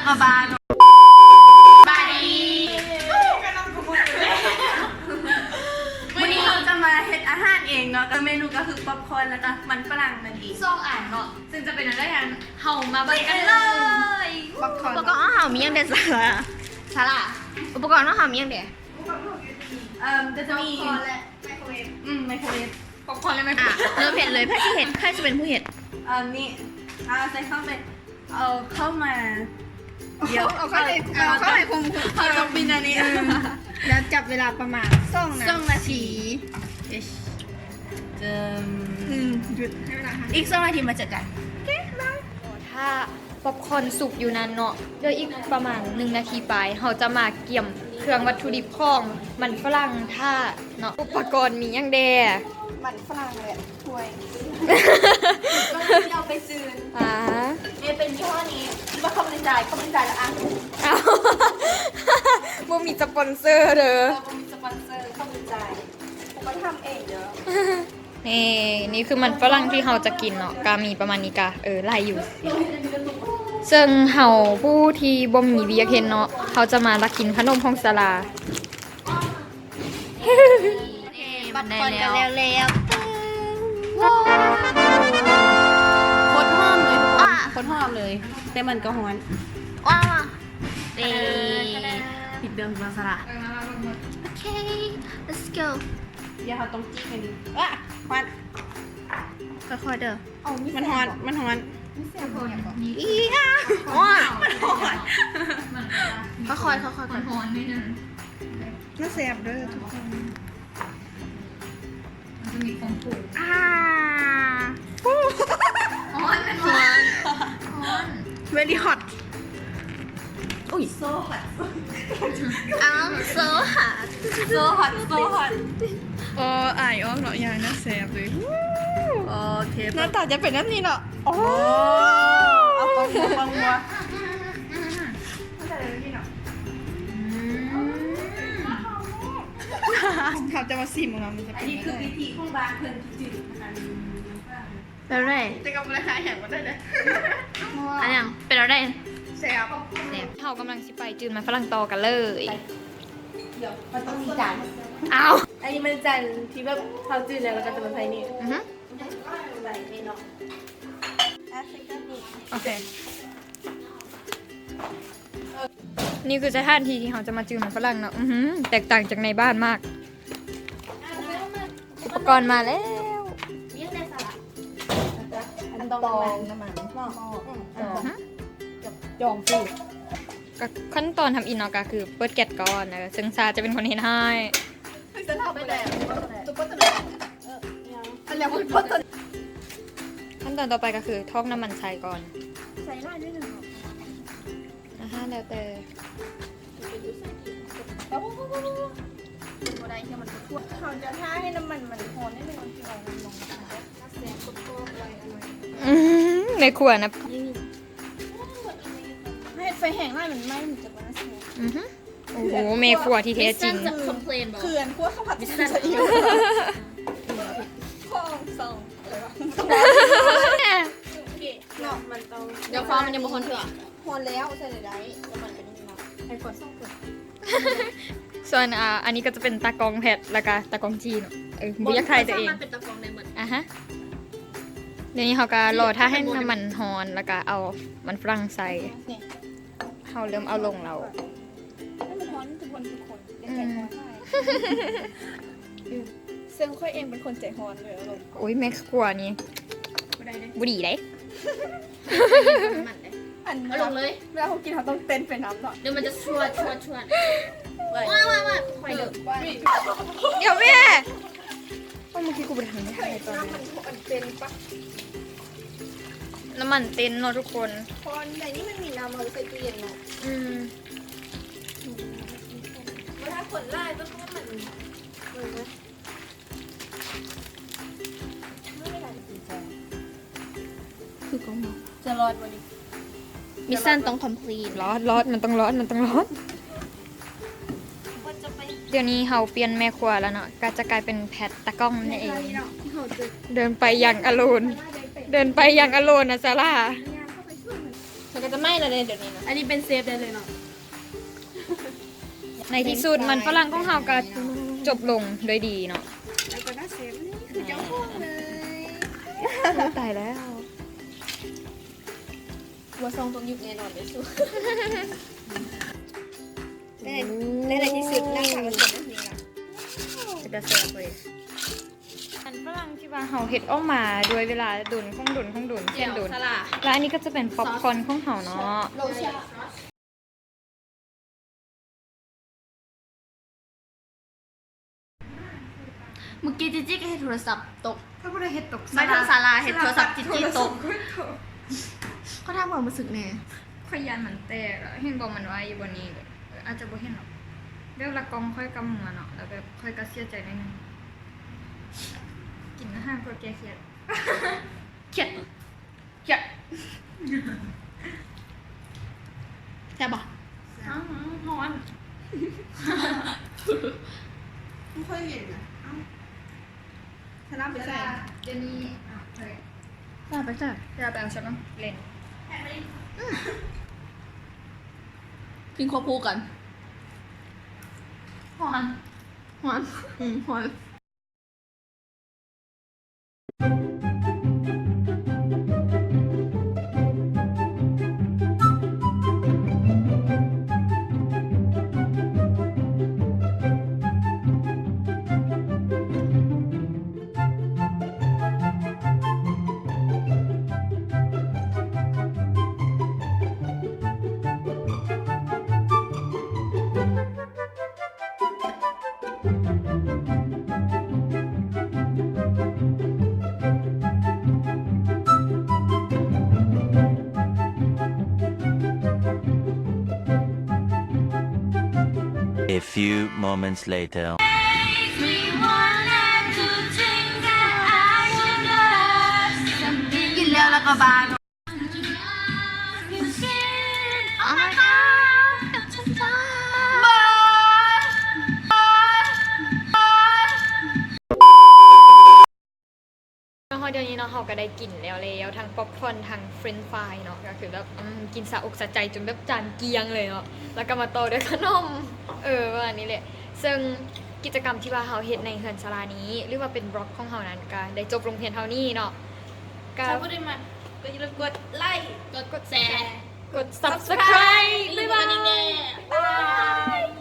มาบานบายวันนี้เราจะมาเฮ็ดอาหารเองเนาะเมนูก็คือป๊อปคอร์นแล้วก็มันฝรั่งนั่นเอง ซ่องอ่านเนาะซึ่งจะเป็นอะไรกันเฮามาเบิ่งกันเลยอุปกรณ์อาหารมีอย่างเด็ดสาระอุปกรณ์อาหารมีอย่างเด็ดจะมีไมโครเวฟป๊อปคอร์นเลยไหมเริ่มเห็ดเลยใครที่เห็ดใครจะเป็นผู้เห็ดนี่ใส่เข้าไปเอาเข้ามาเดี๋ยวเอาเข้าไปคุมเอาตรงบินอันนี้แล้วจับเวลาประมาณ2 นาทีหยุดให้เวลาอีก2 นาทีมาจัดการถ้าป๊อปคอร์นสุกอยู่นานเนาะเดี๋ยวอีกประมาณ1 นาทีไปเราจะมาเกี่ยมเครื่องวัตถุดิบของมันฝรั่งท่าเนาะอุปกรณ์มีอย่างเดมันฝรั่งเลยถ้วยก็เอาไปซื้อเนี่ยเป็นช่อนี้ว่าเขาไม่จ่ายแล้วอ่ะเอาบ่มีสปอนเซอร์เด้อบ่มีสปอนเซอร์เขาไม่จ่ายผมก็ทำเองเด้อนี่คือมันฝรั่งที่เราจะกินเนาะกามีประมาณนี้กะไล่อยู่ซึ่งเฮาผู้ที่บ่มีเวียกเห็นเนาะเขาจะมาลักกินขนมของศาลาบัดก่อนกันแล้วโคตรหอมเลยโคตรหอมเลยแต่มันก็ฮ้อนว้าปิดเดิมมาสระโอเค let's go เดี๋ยวเราต้องจี้กันดิว้าฮ้อนค่อยๆเด้อมันฮ้อนอีอ่ะมันฮ้อนค่อยๆมันฮ้อนนิดนึงน่าแซ่บเด้อทุกคนมันจะมีความผูกฮ้อน very hot อุ้ย so hot so hot อายอ้อมเนาะอย่างน่าแซ่บเลยโอเคหน้าตาจะเป็นแบบนี้เนาะโอ้เอาปังวัวเขาจะมาซิมของเรามันจะเป็นนี่คือวิธีของบางเพิ่นจืดแล้วไรจะกำลังหาอย่างมาได้เลยอันยังเป็นอะไรแซ่บเขากำลังสิไปจืนมันฝรั่งต่อกันเลยเดี๋ยวมันต้องมีจานเอาอันนี้มันจานที่แบบเขาจืดแล้วก็จะมาใส่นี่ใส่นี่เนาะโอเคนี่คือสถานที่ที่เขาจะมาจืนมันฝรั่งเนาะแตกต่างจากในบ้านมากอุปกรณ์มาแล้วตองน้ำมันจองสิขั้นตอนทำอินเนาะก็คือเปิดแก๊สก่อนซึ่งซาจะเป็นคนเห็นให้ขั้นตอนต่อไปก็คือทอกน้ำมันใส่ก่อนใส่ได้ด้วยหนึ่งแล้วแต่อะไรที่มันทั่วเขาจะท่าให้น้ำมันมันพอได้เลยบางทีเราลงแสงกดอะไรในขวดนะให้ไฟแห้งได้มันไหม้มันจะมันเสียโอ้โหเมฆขวดที่แท้จริงเขื่อนขั้วข้าวผัดมิสซันอยู่ข้องสองอะไรวะเนาะมันต้องเดี๋ยวฟ้ามันยังบ่คนเถอะพอแล้วใส่ได้แล้วมันเป็นยังไงไอ้กดส่งกดส่วนอันนี้ก็จะเป็นตากองแพทแล้วก็ตากองจีนบุยักไทยตัวเองเป็นตากองในหมดฮะเดี๋ยวนี้เขาก็รอถ้าให้น้ำมันฮอนแล้วก็เอามันฝรั่งใส่เขาเริ่มเอาลงเรามันฮอนทุกคนใจฮอนได้ซึ่งค่อยเองเป็นคนใจฮอนเลยลงโอ้ยแม็กกลัวนี่บุหรี่ได้เอาลงเลยเวลาเขากินเขาต้องเต้นเป็นน้ำหน่อยเดี๋ยวมันจะชวนว่าไฟเดือดเดี๋ยวแม่เมื่อกี้กูไปทำไม่ได้ตอนนี้มันเป็นปะน้ำมันเต้นเนาะทุกคนคนในนี้มันมีน้ำมันใส่ตู้เย็นเนาะเวลาขนไล่ต้องเพราะมันคือกล้องจะรอดวันนี้มิชชั่นต้อง complete ร้อนมันต้องร้อนเดี๋ยวนี้เขาเปลี่ยนแม่ครัวแล้วเนาะก็จะกลายเป็นแพทตะกล้องนั่นเองเดินไปอย่างอโลนนะซาร่า มันก็จะไหม้เลยเดี๋ยวนี้นะ อันนี้เป็นเซฟได้เลยเนาะ ในที่สุดมันฝรั่งของเฮาก็จบลงโดยดีเนาะ แล้วก็ได้เซฟนี่คือเจ้าพวกเลย ตายแล้ว วัวซองต้องยุบแน่นอนเลยสู้ได้ในที่สุดนั่งทำกันเสร็จแล้วนี่นะ จะแซ่บเลยอันฝรั่งที่ว่าเฮาเฮ็ดออกมาโดยเวลาดุนเส้นดุน สลัด แล้วอันนี้ก็จะเป็นป๊อปคอร์นของเฮาเนาะ โรชาเมื่อกี้จิจี้ก็เห็นโทรศัพท์ตก ถ้าบ่ได้เฮ็ดตก ไม่ทางศาลาเห็นโทรศัพท์จิจี้ตกเขาทำความรู้สึกเนี่ย ค่อยยันมันแตกอะเห็นบ่มันไว้อยู่บนนี้อาจจะบ่เห็นหรอกเดี๋ยวละกองค่อยกำมือเนาะแล้วแบบค่อยก็เสียใจนิดนึงกินอาหารเพื่อแก้เครียด เขียดเขียดแซ่บปะ อ้าวฮ้อน ไม่ค่อยเห็นนะชนะไปใส่ เดี๋ยวนี้อ่ะเฮ้ย ชนะไปใส่ จะแปลงฉันต้องเล่น กินควบคู่กัน ฮ้อน หวานหวาน A few moments later. กินแล้วแล้วก็บาน เดี๋ยวนี้เนาะเขาก็ได้กินแล้วทั้งป๊อปคอร์นทั้งเฟรนช์ฟรายเนาะก็คือแบบกินสะอกสะใจจนแบบจานเกลียงเลยเนาะแล้วก็มาต่อด้วยขนมประมาณนี้แหละซึ่งกิจกรรมที่ว่าเขาเฮ็ดในเฮือนศาลานี้ หรือว่าเป็นบล็อกของเขานั้นก็ได้จบลงเพียงเท่านี้เนาะก็ ถ้าพูดได้มาก็อย่าลืมกดไลค์กดแชร์ กด subscribe บ๊ายบาย